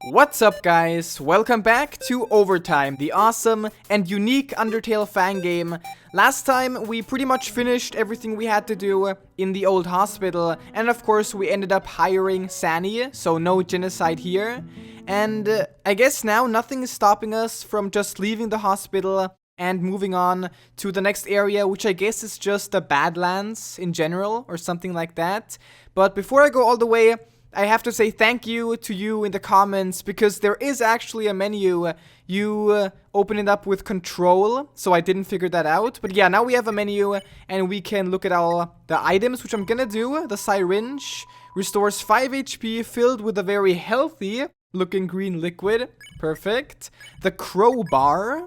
What's up, guys? Welcome back to Overtime, the awesome and unique Undertale Fangame. Last time we pretty much finished everything we had to do in the old hospital, and of course we ended up hiring Sani, so no genocide here. And I guess now nothing is stopping us from just leaving the hospital and moving on to the next area, which I guess is just the Badlands in general or something like that. But before I go all the way, I have to say thank you to you in the comments, because there is actually a menu. You open it up with control, so I didn't figure that out. But yeah, now we have a menu and we can look at all the items, which I'm gonna do. The syringe restores 5 HP filled with a very healthy looking green liquid. Perfect. The crowbar.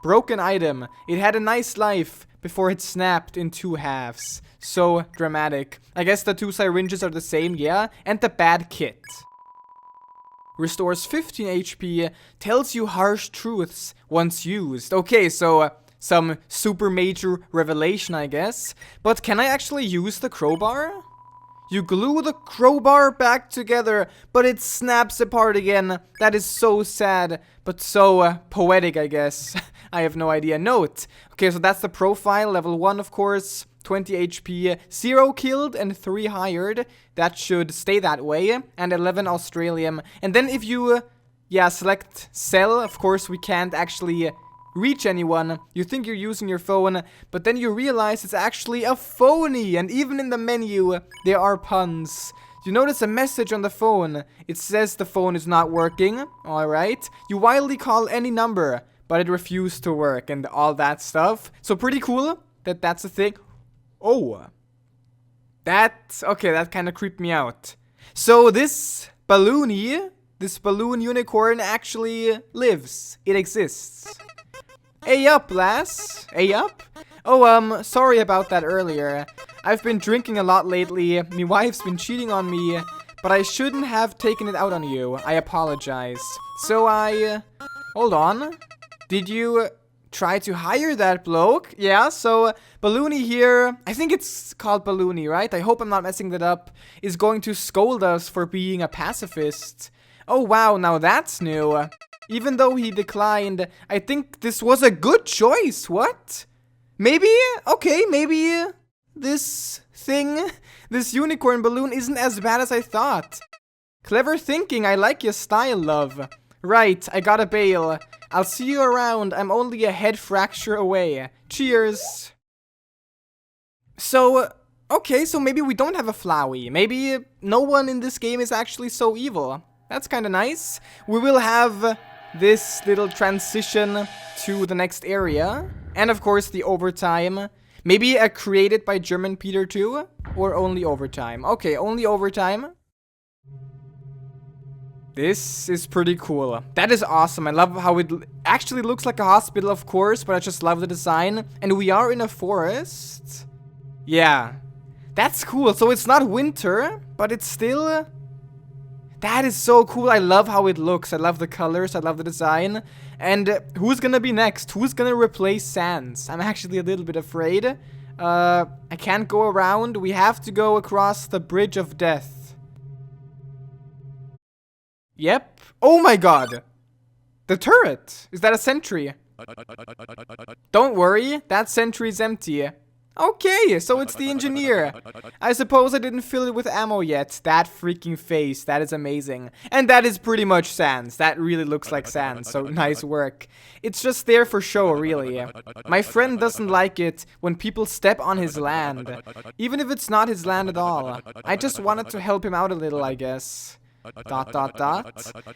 Broken item. It had a nice life before it snapped in 2 halves. So dramatic. I guess the 2 syringes are the same, yeah? And the bad kit. Restores 15 HP, tells you harsh truths once used. Okay, so some super major revelation, I guess. But can I actually use the crowbar? You glue the crowbar back together, but it snaps apart again. That is so sad, but so poetic, I guess. I have no idea. Note. Okay, so that's the profile. Level 1, of course. 20 HP, 0 killed and 3 hired. That should stay that way. And 11 Australian. And then if you, select sell, of course we can't actually reach anyone. You think you're using your phone, but then you realize it's actually a phony. And even in the menu, there are puns. You notice a message on the phone. It says the phone is not working. Alright. You wildly call any number, but it refused to work and all that stuff. So pretty cool that that's a thing. Oh, okay, that kind of creeped me out. So this balloon unicorn actually lives. It exists. Hey up, lass. Hey up. Oh, sorry about that earlier. I've been drinking a lot lately. My wife's been cheating on me, but I shouldn't have taken it out on you. I apologize. So hold on. Did you try to hire that bloke? Yeah, so Balloony here, I think it's called Balloony, right? I hope I'm not messing that up, is going to scold us for being a pacifist. Oh wow, now that's new. Even though he declined, I think this was a good choice. What? Maybe this thing, this unicorn balloon isn't as bad as I thought. Clever thinking, I like your style, love. Right, I gotta bail. I'll see you around. I'm only a head fracture away. Cheers. So, okay, so maybe we don't have a Flowey. Maybe no one in this game is actually so evil. That's kind of nice. We will have this little transition to the next area. And of course, the overtime. Maybe a created by GermanPeter too? Or only overtime? Okay, only overtime. This is pretty cool. That is awesome. I love how it actually looks like a hospital, of course, but I just love the design. And we are in a forest. Yeah. That's cool. So it's not winter, but it's still... That is so cool. I love how it looks. I love the colors. I love the design. And who's gonna be next? Who's gonna replace Sans? I'm actually a little bit afraid. I can't go around. We have to go across the Bridge of Death. Yep. Oh my god. The turret. Is that a sentry? Don't worry. That sentry is empty. Okay, so it's the engineer. I suppose I didn't fill it with ammo yet. That freaking face. That is amazing. And that is pretty much Sans. That really looks like Sans, so nice work. It's just there for show, really. My friend doesn't like it when people step on his land. Even if it's not his land at all. I just wanted to help him out a little, I guess. ...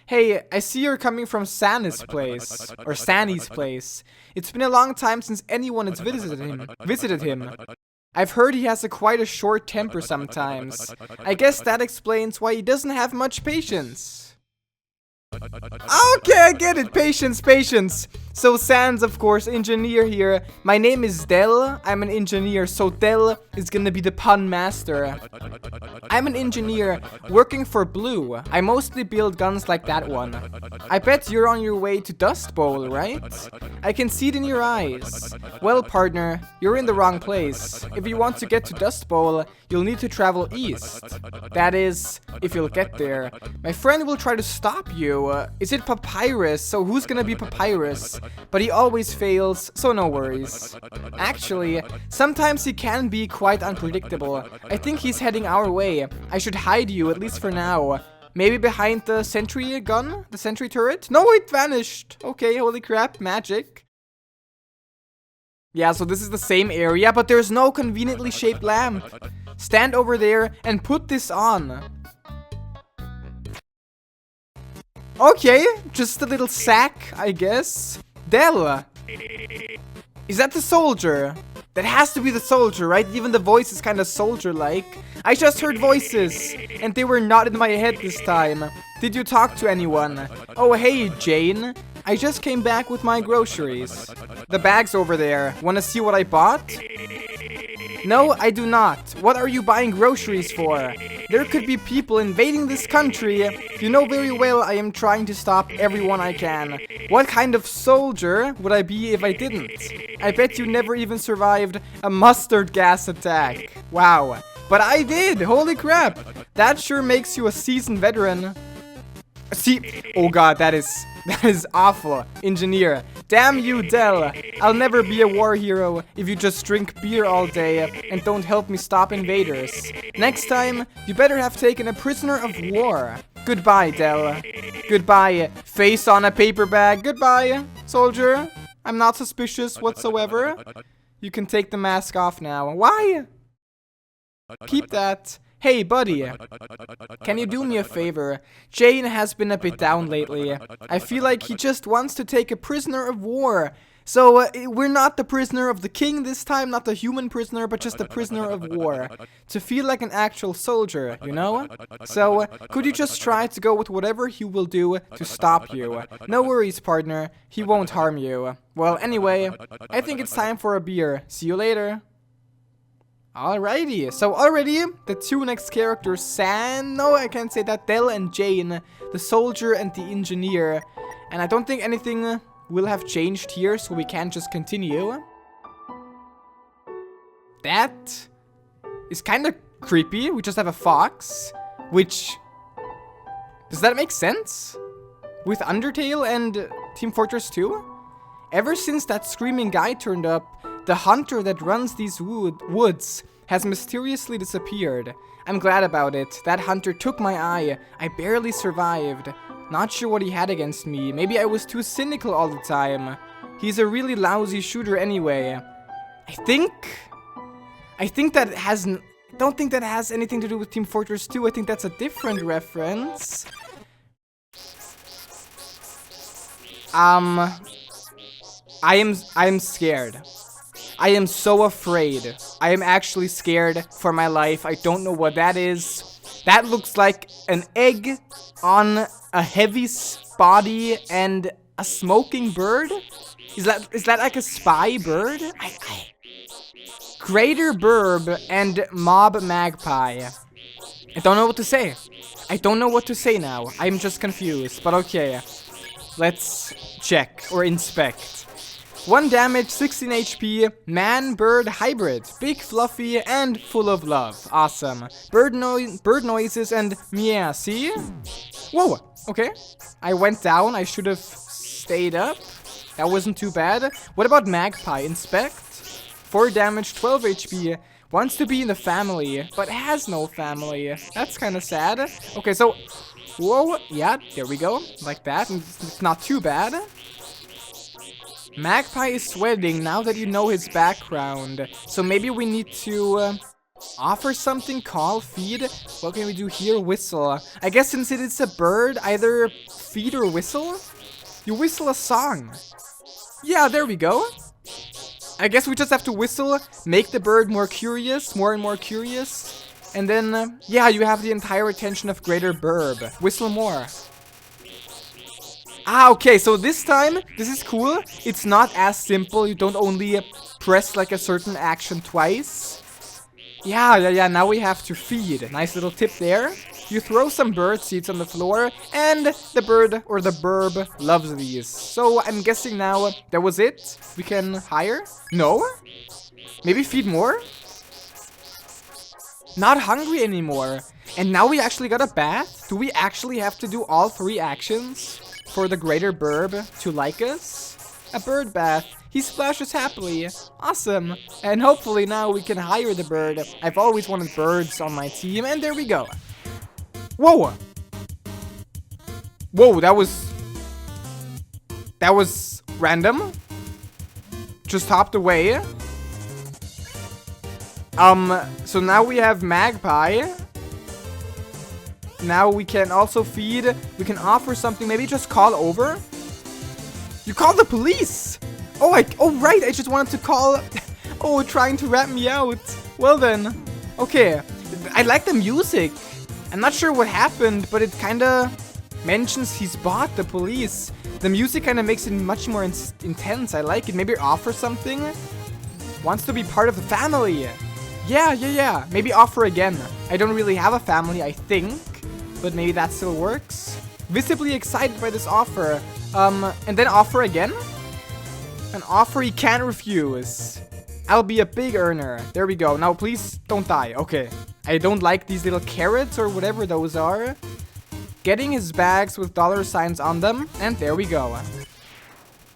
Hey, I see you're coming from Sanny's place. Or Sanny's place. It's been a long time since anyone has visited him. I've heard he has quite a short temper sometimes. I guess that explains why he doesn't have much patience. Okay, I get it. Patience. So Sans, of course, engineer here. My name is Del. I'm an engineer, so Del is gonna be the pun master. I'm an engineer working for Blue. I mostly build guns like that one. I bet you're on your way to Dust Bowl, right? I can see it in your eyes. Well, partner, you're in the wrong place. If you want to get to Dust Bowl, you'll need to travel east. That is, if you'll get there. My friend will try to stop you. Is it Papyrus? So who's gonna be Papyrus? But he always fails, so no worries. Actually, sometimes he can be quite unpredictable. I think he's heading our way. I should hide you, at least for now. Maybe behind the sentry gun? The sentry turret? No, it vanished. Okay, holy crap, magic. Yeah, so this is the same area, but there's no conveniently shaped lamp. Stand over there and put this on. Okay, just a little sack, I guess. Del! Is that the soldier? That has to be the soldier, right? Even the voice is kind of soldier-like. I just heard voices, and they were not in my head this time. Did you talk to anyone? Oh, hey, Jane. I just came back with my groceries. The bag's over there. Wanna see what I bought? No, I do not. What are you buying groceries for? There could be people invading this country. You know very well I am trying to stop everyone I can. What kind of soldier would I be if I didn't? I bet you never even survived a mustard gas attack. Wow. But I did! Holy crap! That sure makes you a seasoned veteran. See, oh god, that is awful. Engineer. Damn you, Del. I'll never be a war hero if you just drink beer all day and don't help me stop invaders. Next time, you better have taken a prisoner of war. Goodbye, Del. Goodbye, face on a paper bag. Goodbye, soldier. I'm not suspicious whatsoever. You can take the mask off now. Why? Keep that. Hey, buddy. Can you do me a favor? Jane has been a bit down lately. I feel like he just wants to take a prisoner of war. So, we're not the prisoner of the king this time, not the human prisoner, but just a prisoner of war. To feel like an actual soldier, you know? So, could you just try to go with whatever he will do to stop you? No worries, partner. He won't harm you. Well, anyway, I think it's time for a beer. See you later. Alrighty, so already the two next characters, no, I can't say that, Del and Jane, the soldier and the engineer. And I don't think anything will have changed here, so we can just continue. That is kind of creepy. We just have a fox, which... Does that make sense? With Undertale and Team Fortress 2? Ever since that screaming guy turned up, the hunter that runs these woods has mysteriously disappeared. I'm glad about it. That hunter took my eye. I barely survived. Not sure what he had against me. Maybe I was too cynical all the time. He's a really lousy shooter anyway. I think that hasn't... Don't think that has anything to do with Team Fortress 2. I think that's a different reference. I am scared. I am so afraid. I am actually scared for my life. I don't know what that is. That looks like an egg on a heavy body and a smoking bird? Is that like a spy bird? Greater Burb and Mob Magpie. I don't know what to say. I don't know what to say now. I'm just confused, but okay. Let's check or inspect. 1 damage, 16 HP, man-bird hybrid. Big, fluffy, and full of love. Awesome. Bird noises and yeah, see? Whoa, okay. I went down. I should have stayed up. That wasn't too bad. What about Magpie? Inspect. 4 damage, 12 HP. Wants to be in the family, but has no family. That's kind of sad. Okay, so... Whoa, yeah, there we go. Like that. It's not too bad. Magpie is sweating now that you know his background. So maybe we need to offer something, call, feed. What can we do here? Whistle. I guess since it is a bird, either feed or whistle. You whistle a song. Yeah, there we go. I guess we just have to whistle, make the bird more curious, more and more curious. And then, yeah, you have the entire attention of Greater Burb. Whistle more. Ah, okay, so this time, this is cool. It's not as simple. You don't only press like a certain action twice. Yeah, now we have to feed. Nice little tip there. You throw some bird seeds on the floor, and the bird, or the burb, loves these. So I'm guessing now that was it. We can hire? No? Maybe feed more? Not hungry anymore. And now we actually got a bath? Do we actually have to do all 3 actions for the greater burb to like us? A bird bath. He splashes happily. Awesome. And hopefully now we can hire the bird. I've always wanted birds on my team, and there we go. Whoa! Whoa, that was random. Just hopped away. So now we have Magpie. Now we can also feed. We can offer something. Maybe just call over. You called the police. Oh, right. I just wanted to call. Oh, trying to rat me out. Well then. Okay. I like the music. I'm not sure what happened, but it kind of mentions he's bought the police. The music kind of makes it much more intense. I like it. Maybe offer something. Wants to be part of the family. Yeah. Maybe offer again. I don't really have a family, I think. But maybe that still works. Visibly excited by this offer. And then offer again? An offer he can't refuse. I'll be a big earner. There we go. Now please don't die. Okay. I don't like these little carrots or whatever those are. Getting his bags with $signs on them. And there we go.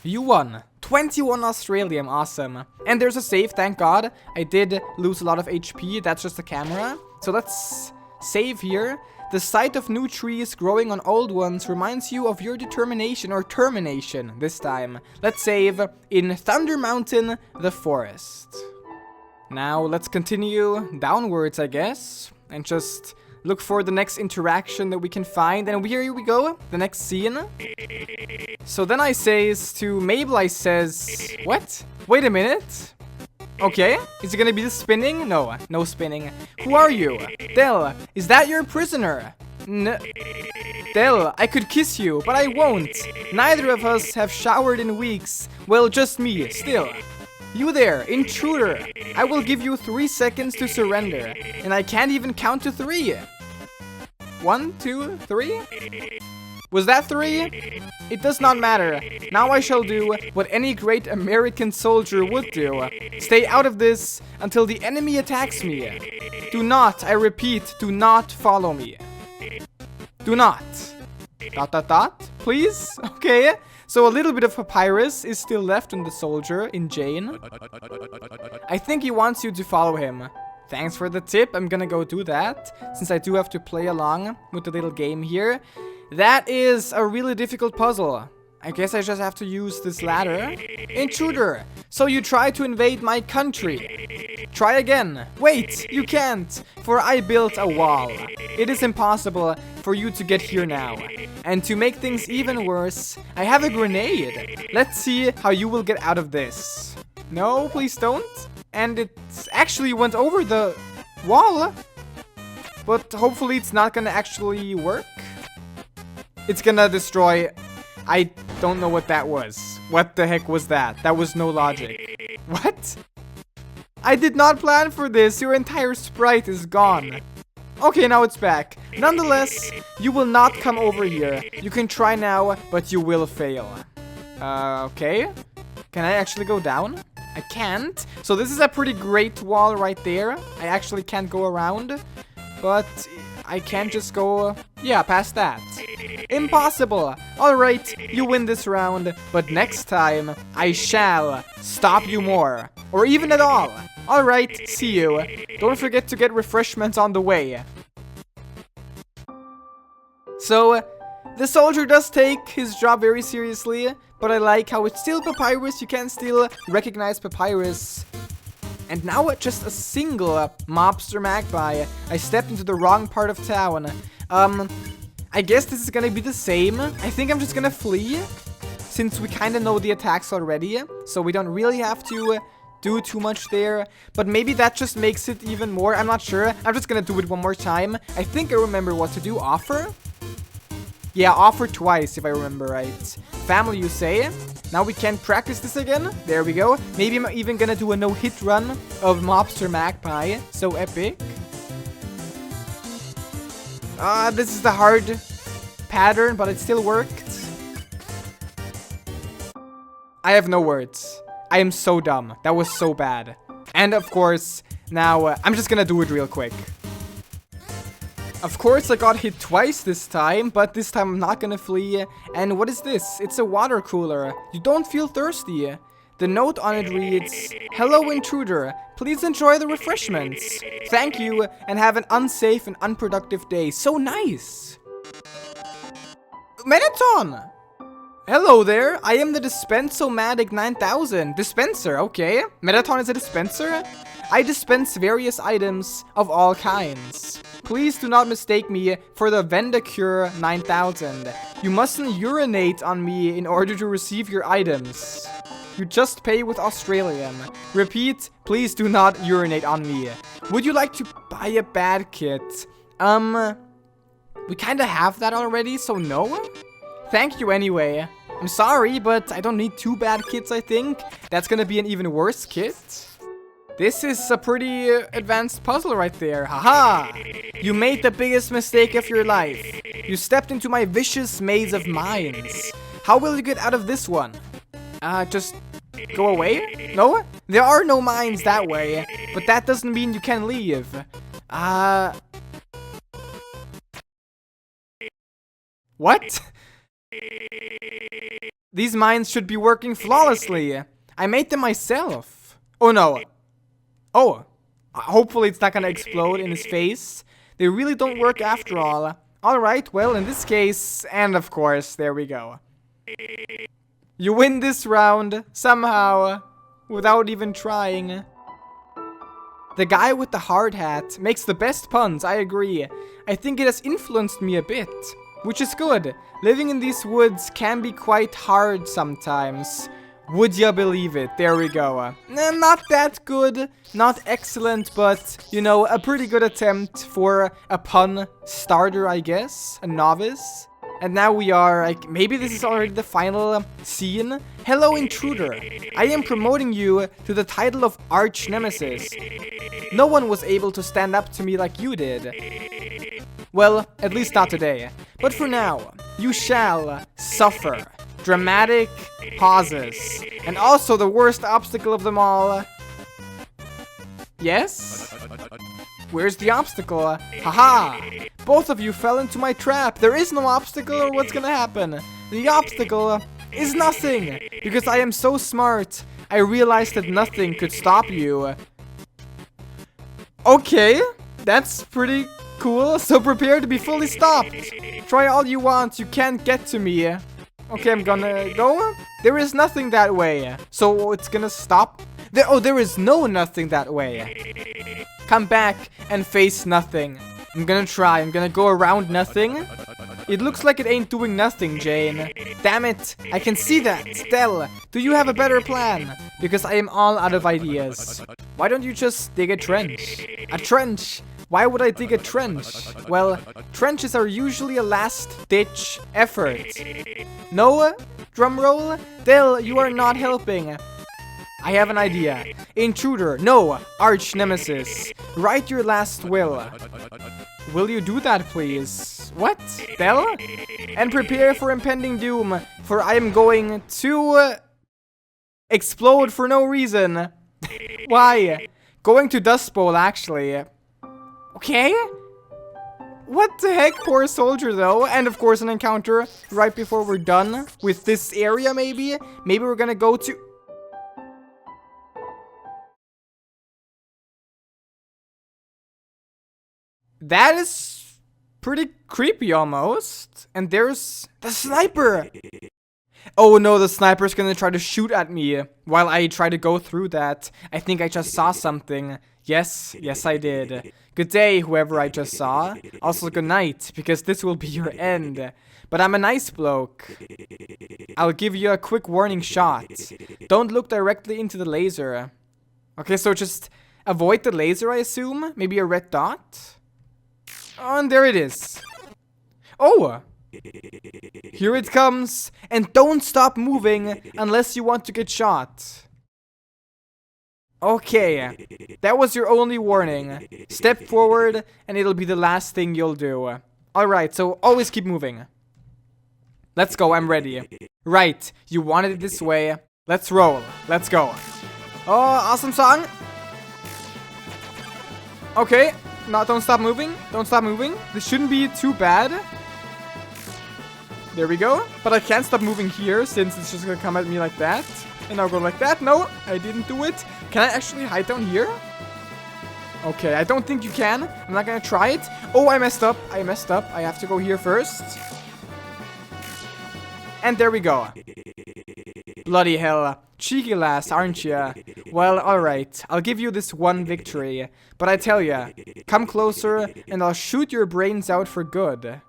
You won. 21 Australian. Awesome. And there's a save, thank God. I did lose a lot of HP. That's just the camera. So let's save here. The sight of new trees growing on old ones reminds you of your determination or termination this time. Let's save in Thunder Mountain, the forest. Now let's continue downwards, I guess, and just look for the next interaction that we can find. And here we go, the next scene. So then I says to Mabel, I says, what? Wait a minute. Okay, is it gonna be the spinning? No, no spinning. Who are you? Del, is that your prisoner? Del, I could kiss you, but I won't. Neither of us have showered in weeks. Well, just me, still. You there, intruder. I will give you 3 seconds to surrender. And I can't even count to 3. 1, 2, 3? Was that 3? It does not matter. Now I shall do what any great American soldier would do. Stay out of this until the enemy attacks me. Do not, I repeat, do not follow me. Do not. ... Please? Okay. So a little bit of papyrus is still left in the soldier, in Jane. I think he wants you to follow him. Thanks for the tip. I'm gonna go do that, since I do have to play along with the little game here. That is a really difficult puzzle. I guess I just have to use this ladder. Intruder, so you try to invade my country. Try again. Wait, you can't, for I built a wall. It is impossible for you to get here now. And to make things even worse, I have a grenade. Let's see how you will get out of this. No, please don't. And it actually went over the wall. But hopefully it's not gonna actually work. It's gonna destroy... I don't know what that was. What the heck was that? That was no logic. What? I did not plan for this. Your entire sprite is gone. Okay, now it's back. Nonetheless, you will not come over here. You can try now, but you will fail. Okay. Can I actually go down? I can't. So this is a pretty great wall right there. I actually can't go around. But I can't just go, yeah, past that. Impossible. Alright, you win this round. But next time, I shall stop you more. Or even at all. Alright, see you. Don't forget to get refreshments on the way. So, the soldier does take his job very seriously. But I like how it's still papyrus. You can still recognize papyrus. And now just a single mobster magpie. I stepped into the wrong part of town. I guess this is gonna be the same. I think I'm just gonna flee, since we kind of know the attacks already. So we don't really have to do too much there. But maybe that just makes it even more. I'm not sure. I'm just gonna do it one more time. I think I remember what to do. Offer? Yeah, offer twice, if I remember right. Family, you say? Now we can practice this again. There we go. Maybe I'm even gonna do a no-hit run of Mobster Magpie. So epic. This is the hard pattern, but it still worked. I have no words. I am so dumb. That was so bad. And of course, now I'm just gonna do it real quick. Of course, I got hit twice this time, but this time I'm not gonna flee. And what is this? It's a water cooler. You don't feel thirsty. The note on it reads, "Hello, intruder. Please enjoy the refreshments. Thank you, and have an unsafe and unproductive day." So nice. Mettaton! Hello there. I am the Dispenso-matic 9000. Dispenser, okay. Mettaton is a dispenser? I dispense various items of all kinds. Please do not mistake me for the Vendacure 9000. You mustn't urinate on me in order to receive your items. You just pay with Australian. Repeat, please do not urinate on me. Would you like to buy a bad kit? We kinda have that already, so no? Thank you anyway. I'm sorry, but I don't need 2 bad kits, I think. That's gonna be an even worse kit. This is a pretty advanced puzzle right there. Haha! You made the biggest mistake of your life. You stepped into my vicious maze of mines. How will you get out of this one? Just go away? No? There are no mines that way, but that doesn't mean you can leave. What? These mines should be working flawlessly. I made them myself. Oh no. Oh. Hopefully it's not gonna explode in his face. They really don't work after all. Alright, well in this case, and of course, there we go. You win this round, somehow, without even trying. The guy with the hard hat makes the best puns, I agree. I think it has influenced me a bit. Which is good. Living in these woods can be quite hard sometimes. Would ya believe it? There we go. Not that good, not excellent, but, you know, a pretty good attempt for a pun starter, I guess. A novice. And now we are, like, maybe this is already the final scene. Hello, intruder. I am promoting you to the title of Arch Nemesis. No one was able to stand up to me like you did. Well, at least not today. But for now, you shall suffer. Dramatic pauses. And also the worst obstacle of them all. Yes? Where's the obstacle? Haha! Both of you fell into my trap. There is no obstacle, or what's gonna happen? The obstacle is nothing. Because I am so smart, I realized that nothing could stop you. Okay, that's pretty cool. So prepare to be fully stopped. Try all you want, you can't get to me. Okay, I'm gonna go. There is nothing that way. So it's gonna stop. There is no nothing that way. Come back and face nothing. I'm gonna try. I'm gonna go around nothing. It looks like it ain't doing nothing, Jane. Damn it. I can see that. Stell, do you have a better plan? Because I am all out of ideas. Why don't you just dig a trench? A trench? Why would I dig a trench? Well, trenches are usually a last-ditch effort. No? Drumroll? Dell, you are not helping. I have an idea. Intruder, no, arch nemesis. Write your last will. Will you do that, please? What? Dell? And prepare for impending doom, for I am going to explode for no reason. Why? Going to Dust Bowl, actually. Okay? What the heck, poor soldier, though. And of course, an encounter right before we're done with this area, maybe. Maybe we're gonna go to... That is pretty creepy, almost. And there's the sniper. Oh no, the sniper's gonna try to shoot at me while I try to go through that. I think I just saw something. Yes, I did. Good day, whoever I just saw. Also good night, because this will be your end. But I'm a nice bloke. I'll give you a quick warning shot. Don't look directly into the laser. Okay, so just avoid the laser, I assume? Maybe a red dot? Oh, and there it is. Oh, Here it comes. And don't stop moving unless you want to get shot. Okay, that was your only warning. Step forward and it'll be the last thing you'll do. Alright, so always keep moving. Let's go, I'm ready. Right, you wanted it this way. Let's roll. Let's go. Oh, awesome song. Okay, no, don't stop moving. Don't stop moving. This shouldn't be too bad. There we go. But I can't stop moving here since it's just gonna come at me like that. And I'll go like that. No, I didn't do it. Can I actually hide down here? Okay, I don't think you can. I'm not gonna try it. Oh, I messed up. I messed up. I have to go here first. And there we go. Bloody hell. Cheeky lass, aren't ya? Well, alright. I'll give you this one victory. But I tell ya, come closer and I'll shoot your brains out for good.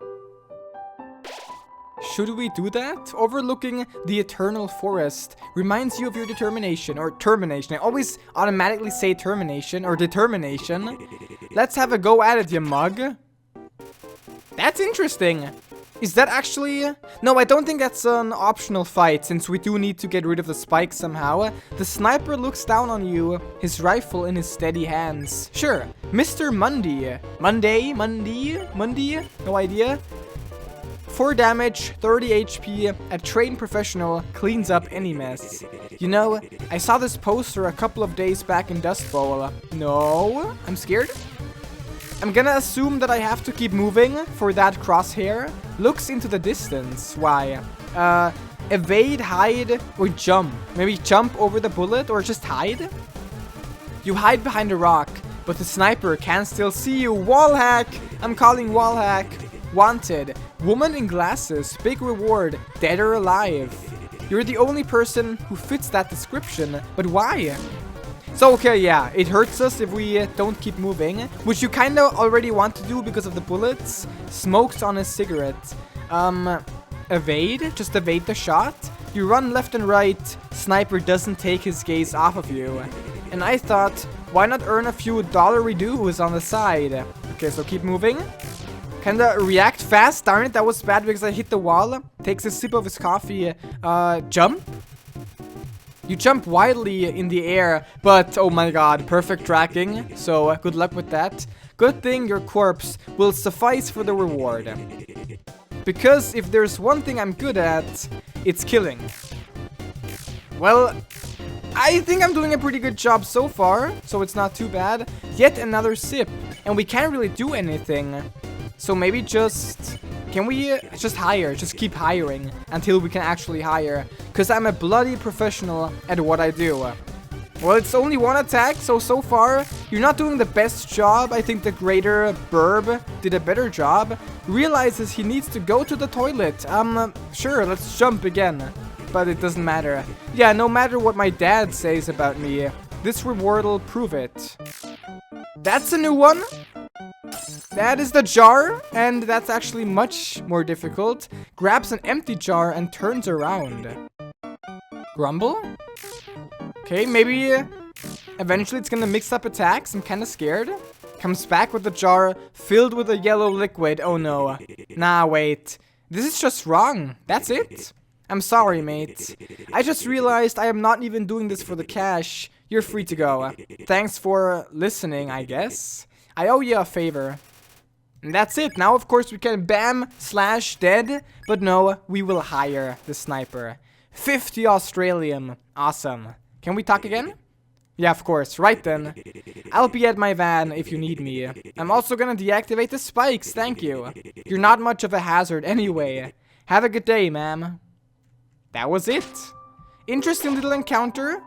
Should we do that? Overlooking the eternal forest reminds you of your determination, or termination. I always automatically say termination, or determination. Let's have a go at it, you mug. That's interesting. Is that actually... No, I don't think that's an optional fight, since we do need to get rid of the spikes somehow. The sniper looks down on you, his rifle in his steady hands. Sure, Mr. Mundy. Mundy? No idea. 4 damage, 30 HP, a trained professional cleans up any mess. You know, I saw this poster a couple of days back in Dust Bowl. No, I'm scared. I'm gonna assume that I have to keep moving for that crosshair. Looks into the distance. Why? Evade, hide, or jump. Maybe jump over the bullet or just hide? You hide behind a rock, but the sniper can still see you. Wall hack! I'm calling wall hack. Wanted. Woman in glasses. Big reward. Dead or alive. You're the only person who fits that description. But why? So, okay, yeah. It hurts us if we don't keep moving. Which you kind of already want to do because of the bullets. Smokes on a cigarette. Evade. Just evade the shot. You run left and right. Sniper doesn't take his gaze off of you. And I thought, why not earn a few dollary dues on the side? Okay, so keep moving. Kinda react fast. Darn it, that was bad because I hit the wall. Takes a sip of his coffee. Jump. You jump wildly in the air, but oh my god, perfect tracking. So good luck with that. Good thing your corpse will suffice for the reward. Because if there's one thing I'm good at, it's killing. Well, I think I'm doing a pretty good job so far, so it's not too bad. Yet another sip, and we can't really do anything. So maybe just... Can we just hire? Just keep hiring until we can actually hire. Because I'm a bloody professional at what I do. Well, it's only one attack, so far, you're not doing the best job. I think the greater Burb did a better job. Realizes he needs to go to the toilet. Sure, let's jump again. But it doesn't matter. Yeah, no matter what my dad says about me, this reward will prove it. That's a new one. That is the jar, and that's actually much more difficult. Grabs an empty jar and turns around. Grumble? Okay, maybe eventually it's gonna mix up attacks. I'm kinda scared. Comes back with the jar filled with a yellow liquid. Oh no. Nah, wait. This is just wrong. That's it? I'm sorry, mate. I just realized I am not even doing this for the cash. You're free to go. Thanks for listening, I guess. I owe you a favor. And that's it. Now, of course, we can bam/dead. But no, we will hire the sniper. 50 Australian. Awesome. Can we talk again? Yeah, of course. Right then. I'll be at my van if you need me. I'm also gonna deactivate the spikes. Thank you. You're not much of a hazard anyway. Have a good day, ma'am. That was it. Interesting little encounter.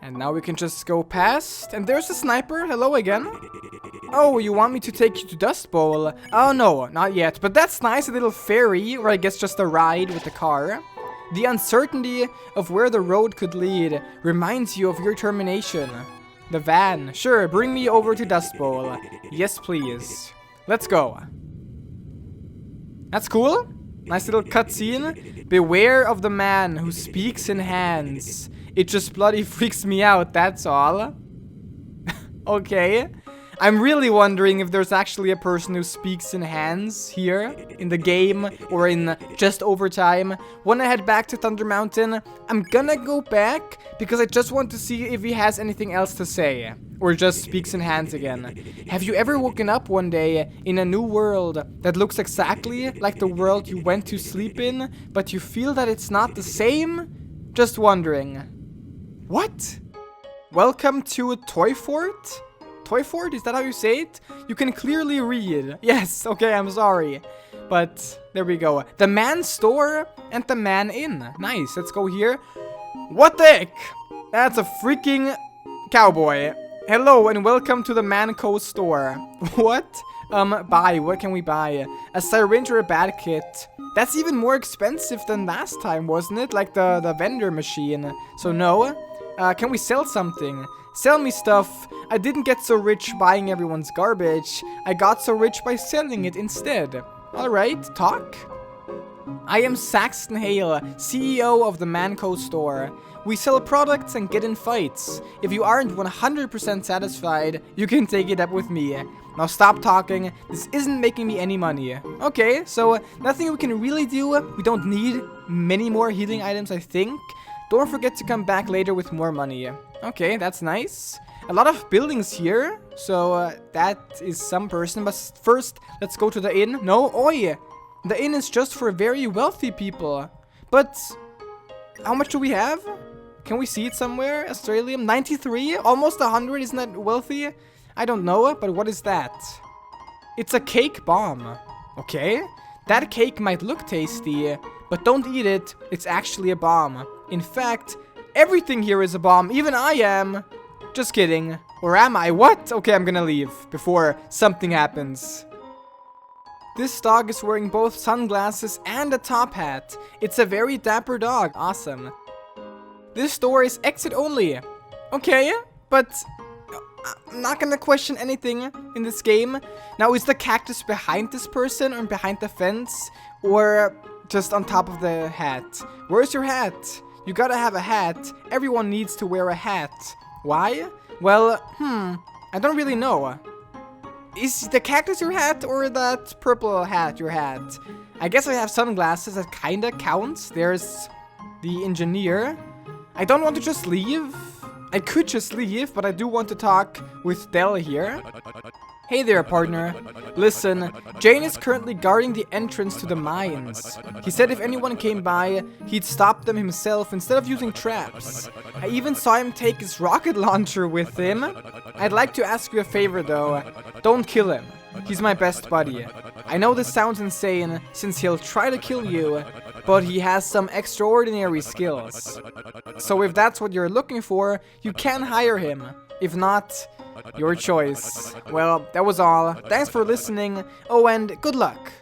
And now we can just go past. And there's the sniper. Hello again. Oh, you want me to take you to Dust Bowl? Oh, no, not yet. But that's nice. A little ferry, or I guess just a ride with the car. The uncertainty of where the road could lead reminds you of your termination. The van. Sure, bring me over to Dust Bowl. Yes, please. Let's go. That's cool. Nice little cutscene. Beware of the man who speaks in hands. It just bloody freaks me out, that's all. Okay. I'm really wondering if there's actually a person who speaks in hands here in the game or in just overtime. When I head back to Thunder Mountain, I'm gonna go back because I just want to see if he has anything else to say or just speaks in hands again. Have you ever woken up one day in a new world that looks exactly like the world you went to sleep in, but you feel that it's not the same? Just wondering. What? Welcome to Toy Fort? Toy Fort? Is that how you say it? You can clearly read. Yes, okay, I'm sorry. But there we go. The Man Store and the Man Inn. Nice, let's go here. What the heck? That's a freaking cowboy. Hello and welcome to the Manco store. What? Buy. What can we buy? A syringe or a bad kit. That's even more expensive than last time, wasn't it? Like the vendor machine. So no. Can we sell something? Sell me stuff. I didn't get so rich buying everyone's garbage. I got so rich by selling it instead. Alright, talk. I am Saxton Hale, CEO of the Manco store. We sell products and get in fights. If you aren't 100% satisfied, you can take it up with me. Now stop talking, this isn't making me any money. Okay, so nothing we can really do. We don't need many more healing items, I think. Don't forget to come back later with more money. Okay, that's nice. A lot of buildings here, so that is some person. But first, let's go to the inn. No, oi! The inn is just for very wealthy people. But how much do we have? Can we see it somewhere? Australium? 93? Almost 100? Isn't that wealthy? I don't know, but what is that? It's a cake bomb. Okay. That cake might look tasty, but don't eat it. It's actually a bomb. In fact, everything here is a bomb. Even I am. Just kidding. Or am I? What? Okay, I'm gonna leave before something happens. This dog is wearing both sunglasses and a top hat. It's a very dapper dog. Awesome. This store is exit only. Okay, but I'm not gonna question anything in this game. Now, is the cactus behind this person or behind the fence? Or just on top of the hat? Where's your hat? You gotta have a hat. Everyone needs to wear a hat. Why? Well, I don't really know. Is the cactus your hat or that purple hat your hat? I guess I have sunglasses. That kinda counts. There's the engineer. I don't want to just leave. I could just leave, but I do want to talk with Del here. Hey there, partner. Listen, Jane is currently guarding the entrance to the mines. He said if anyone came by, he'd stop them himself instead of using traps. I even saw him take his rocket launcher with him. I'd like to ask you a favor though. Don't kill him. He's my best buddy. I know this sounds insane, since he'll try to kill you, but he has some extraordinary skills. So if that's what you're looking for, you can hire him. If not, your choice. Well, that was all. Thanks for listening. Oh, and good luck.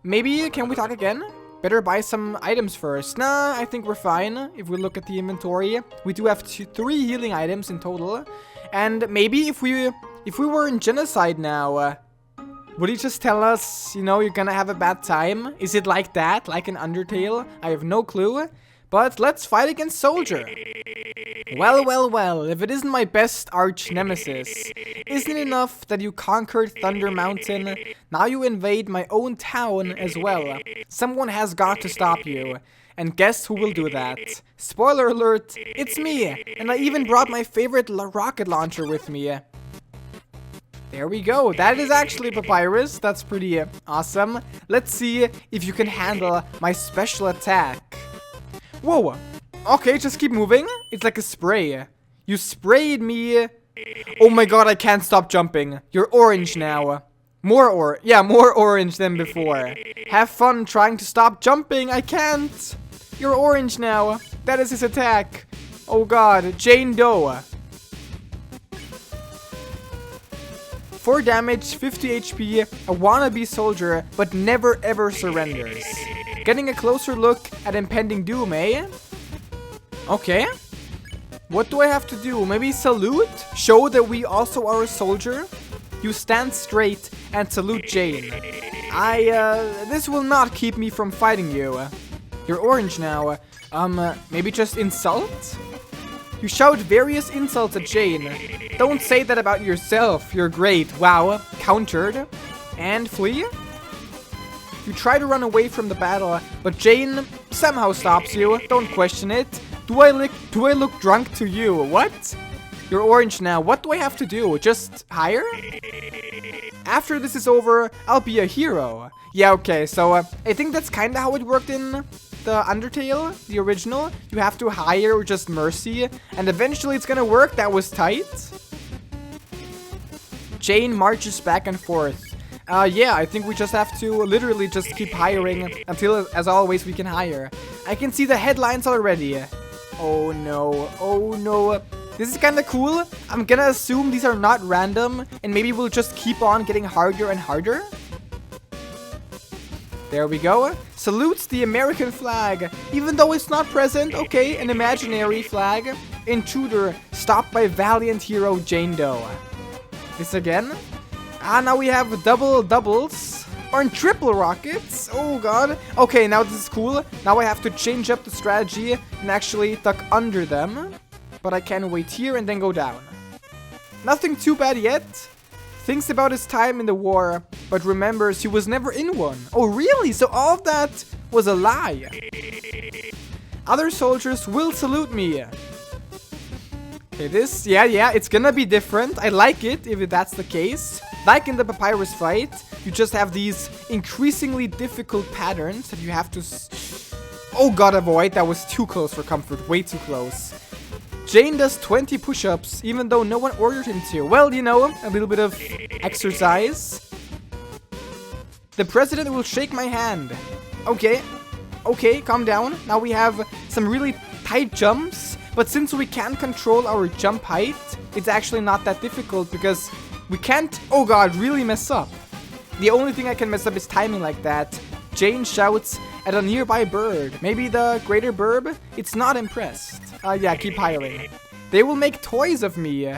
Maybe, can we talk again? Better buy some items first. Nah, I think we're fine. If we look at the inventory, we do have 3 healing items in total. And maybe if we were in genocide now, would he just tell us, you know, you're gonna have a bad time? Is it like that? Like in Undertale? I have no clue. But let's fight against Soldier. Well, well, well, if it isn't my best arch nemesis. Isn't it enough that you conquered Thunder Mountain? Now you invade my own town as well. Someone has got to stop you. And guess who will do that? Spoiler alert, it's me. And I even brought my favorite rocket launcher with me. There we go. That is actually Papyrus. That's pretty awesome. Let's see if you can handle my special attack. Whoa. Okay, just keep moving. It's like a spray. You sprayed me. Oh my god, I can't stop jumping. You're orange now. More orange than before. Have fun trying to stop jumping. I can't. You're orange now. That is his attack. Oh god, Jane Doe. 4 damage, 50 HP, a wannabe soldier, but never ever surrenders. Getting a closer look at impending doom, eh? Okay. What do I have to do? Maybe salute? Show that we also are a soldier? You stand straight and salute Jane. This will not keep me from fighting you. You're orange now. Maybe just insult? You shout various insults at Jane. Don't say that about yourself. You're great. Wow. Countered. And flee. You try to run away from the battle, but Jane somehow stops you. Don't question it. Do I look drunk to you? What? You're orange now. What do I have to do? Just hire? After this is over, I'll be a hero. Yeah, okay. So I think that's kind of how it worked in the Undertale, the original. You have to hire or just mercy, and eventually it's gonna work. That was tight. Jane marches back and forth. Yeah, I think we just have to literally just keep hiring until, as always, we can hire. I can see the headlines already. Oh no, oh no. This is kind of cool. I'm gonna assume these are not random, and maybe we'll just keep on getting harder and harder. There we go. Salutes the American flag. Even though it's not present, okay, an imaginary flag. Intruder, stopped by valiant hero Jane Doe. This again. Now we have doubles. Or triple rockets. Oh god. Okay, now this is cool. Now I have to change up the strategy and actually duck under them. But I can wait here and then go down. Nothing too bad yet. Thinks about his time in the war, but remembers he was never in one. Oh really? So all of that was a lie. Other soldiers will salute me. Okay, this, yeah, it's gonna be different. I like it if that's the case. Like in the papyrus fight, you just have these increasingly difficult patterns that you have to... Oh god, avoid. That was too close for comfort. Way too close. Jane does 20 push-ups, even though no one ordered him to. Well, you know, a little bit of exercise. The president will shake my hand. Okay, calm down. Now we have some really tight jumps, but since we can control our jump height, it's actually not that difficult because we can't, oh god, really mess up. The only thing I can mess up is timing like that. Jane shouts at a nearby bird. Maybe the greater burb? It's not impressed. Yeah, keep hiring. They will make toys of me.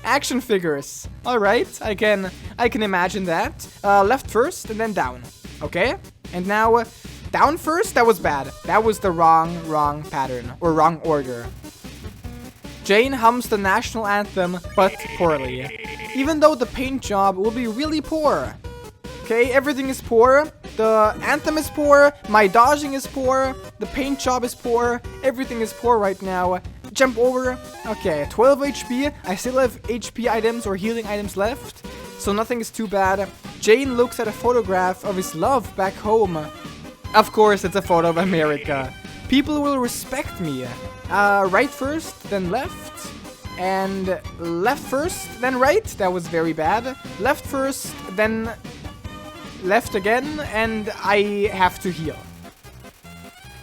Action figures. Alright, I can imagine that. Left first and then down. Okay? And now, down first? That was bad. That was the wrong pattern. Or wrong order. Jane hums the national anthem, but poorly. Even though the paint job will be really poor. Okay, everything is poor. The anthem is poor. My dodging is poor. The paint job is poor. Everything is poor right now. Jump over. Okay, 12 HP. I still have HP items or healing items left, so nothing is too bad. Jane looks at a photograph of his love back home. Of course, it's a photo of America. People will respect me. Right first, then left. And left first, then right. That was very bad. Left first, then left again, and I have to heal.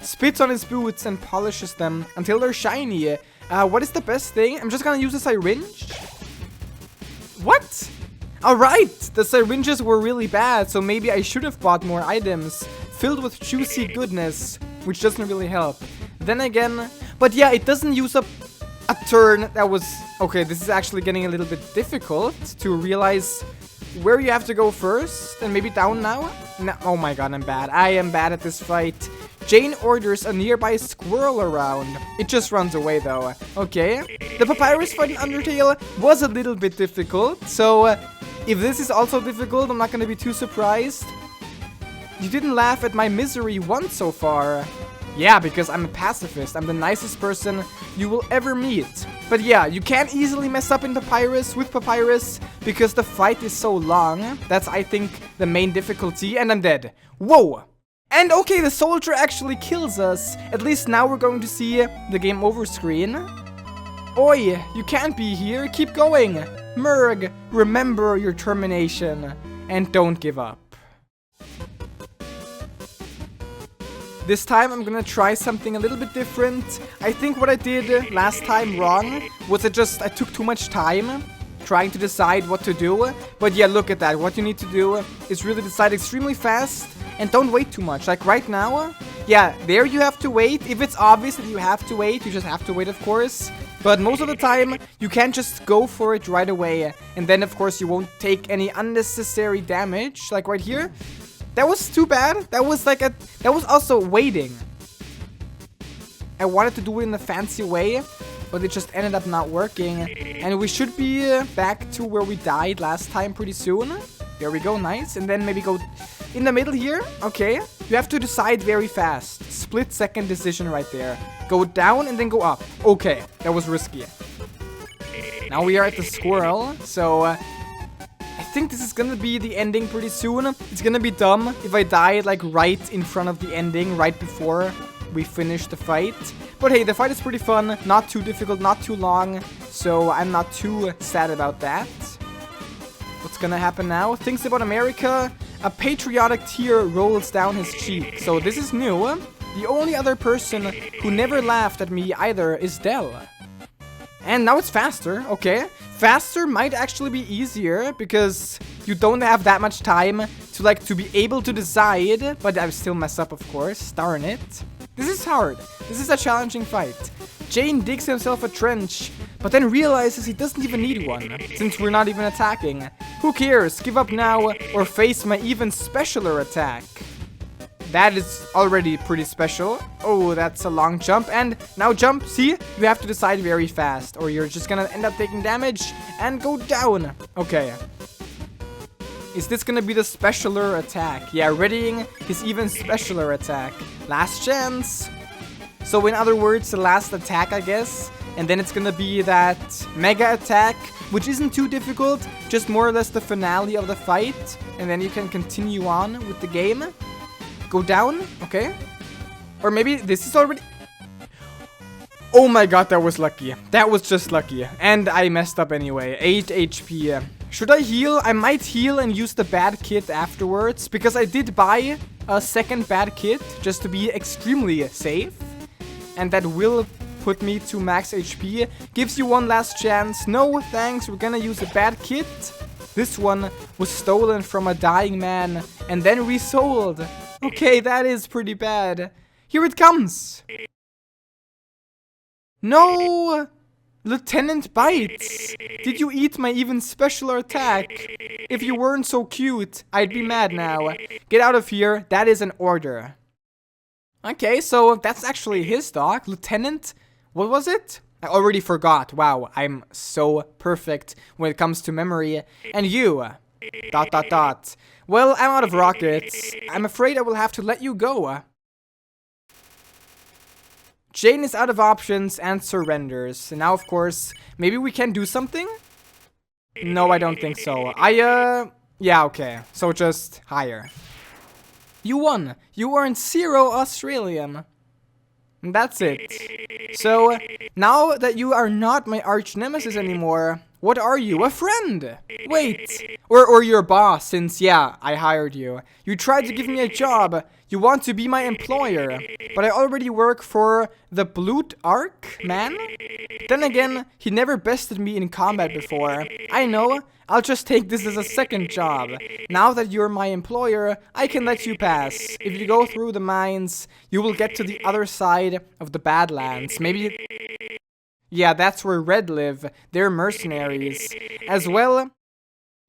Spits on his boots and polishes them until they're shiny. What is the best thing? I'm just gonna use a syringe. What? Alright, the syringes were really bad, so maybe I should have bought more items filled with juicy goodness, which doesn't really help. Then again, but yeah, it doesn't use up a turn that was... Okay, this is actually getting a little bit difficult to realize where you have to go first, and maybe down now? No, oh my god, I'm bad. I am bad at this fight. Jane orders a nearby squirrel around. It just runs away though. Okay. The papyrus fight in Undertale was a little bit difficult, so if this is also difficult, I'm not gonna be too surprised. You didn't laugh at my misery once so far. Yeah, because I'm a pacifist. I'm the nicest person you will ever meet. But yeah, you can't easily mess up in Papyrus with Papyrus because the fight is so long. That's, I think, the main difficulty. And I'm dead. Whoa! And okay, the soldier actually kills us. At least now we're going to see the game over screen. Oi, you can't be here. Keep going. Merg, remember your termination. And don't give up. This time I'm gonna try something a little bit different. I think what I did last time wrong was I took too much time trying to decide what to do. But yeah, look at that. What you need to do is really decide extremely fast and don't wait too much. Like right now, yeah, there you have to wait. If it's obvious that you have to wait, you just have to wait, of course. But most of the time, you can't just go for it right away. And then, of course, you won't take any unnecessary damage. Like right here. That was too bad. That was like that was also waiting. I wanted to do it in a fancy way. but it just ended up not working. And we should be back to where we died last time pretty soon. There we go, nice. And then maybe go in the middle here. Okay, you have to decide very fast. Split second decision right there. Go down and then go up. Okay, that was risky. Now we are at the squirrel, so I think this is gonna be the ending pretty soon. It's gonna be dumb if I died like right in front of the ending, right before we finish the fight. But hey, the fight is pretty fun, not too difficult, not too long, so I'm not too sad about that. What's gonna happen now? Things about America. A patriotic tear rolls down his cheek. So this is new. The only other person who never laughed at me either is Dell. And now it's faster, okay. Faster might actually be easier because you don't have that much time to be able to decide, but I still mess up, of course. Darn it. This is hard. This is a challenging fight. Jane digs himself a trench, but then realizes he doesn't even need one, since we're not even attacking. Who cares? Give up now or face my even specialer attack. That is already pretty special. Oh, that's a long jump. And now jump. See? You have to decide very fast or you're just gonna end up taking damage and go down. Okay. Is this gonna be the specialer attack? Yeah, readying his even specialer attack. Last chance. So in other words, the last attack, I guess. And then it's gonna be that mega attack, which isn't too difficult. Just more or less the finale of the fight. And then you can continue on with the game. Go down, okay. Or maybe this is already... Oh my god, that was lucky. That was just lucky. And I messed up anyway. 8 HP. Should I heal? I might heal and use the bad kit afterwards, because I did buy a second bad kit just to be extremely safe. And that will put me to max HP. Gives you one last chance. No, thanks. We're gonna use a bad kit. This one was stolen from a dying man and then resold. Okay, that is pretty bad. Here it comes. No! Lieutenant Bites! Did you eat my even specialer attack? If you weren't so cute, I'd be mad now. Get out of here, that is an order. Okay, so that's actually his dog. Lieutenant, what was it? I already forgot. Wow, I'm so perfect when it comes to memory. And you... ... Well, I'm out of rockets. I'm afraid I will have to let you go. Jane is out of options and surrenders. And now, of course, maybe we can do something? No, I don't think so. Yeah, okay. So just hire. You won. You earned 0 Australian. And that's it. So, now that you are not my arch nemesis anymore, what are you? A friend! Wait! Or your boss, since, yeah, I hired you. You tried to give me a job. You want to be my employer. But I already work for the Blood Arc man? Then again, he never bested me in combat before. I know. I'll just take this as a second job. Now that you're my employer, I can let you pass. If you go through the mines, you will get to the other side of the Badlands. Maybe... Yeah, that's where Red live. They're mercenaries. As well,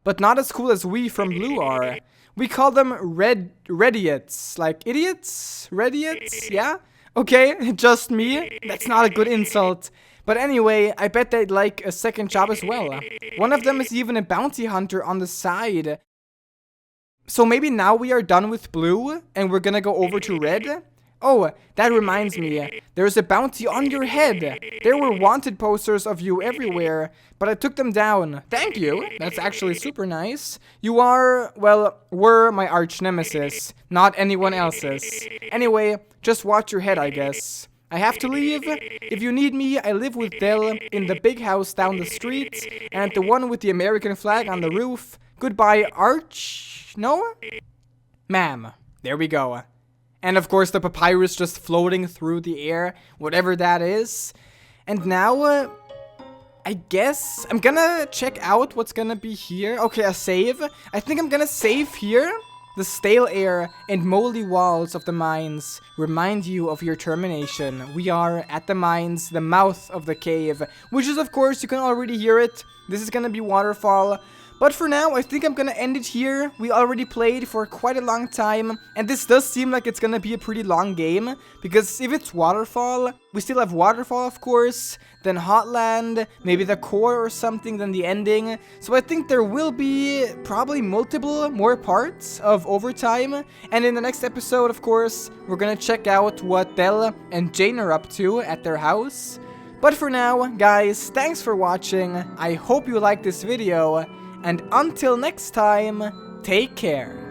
but not as cool as we from Blue are. We call them Rediots. Like idiots? Rediots? Yeah? Okay, just me. That's not a good insult. But anyway, I bet they'd like a second job as well. One of them is even a bounty hunter on the side. So maybe now we are done with Blue and we're gonna go over to Red? Oh, that reminds me. There's a bounty on your head. There were wanted posters of you everywhere, but I took them down. Thank you. That's actually super nice. You are, well, were my arch nemesis, not anyone else's. Anyway, just watch your head, I guess. I have to leave. If you need me, I live with Dell in the big house down the street and the one with the American flag on the roof. Goodbye, Arch. No? Ma'am. There we go. And of course the papyrus just floating through the air, whatever that is. And now, I guess I'm gonna check out what's gonna be here. Okay, a save. I think I'm gonna save here. The stale air and moldy walls of the mines remind you of your termination. We are at the mines, the mouth of the cave, which is, of course, you can already hear it. This is gonna be waterfall. But for now, I think I'm gonna end it here. We already played for quite a long time, and this does seem like it's gonna be a pretty long game, because if it's Waterfall, we still have Waterfall, of course, then Hotland, maybe the core or something, then the ending. So I think there will be probably multiple more parts of Overtime, and in the next episode, of course, we're gonna check out what Del and Jane are up to at their house. But for now, guys, thanks for watching. I hope you liked this video. And until next time, take care.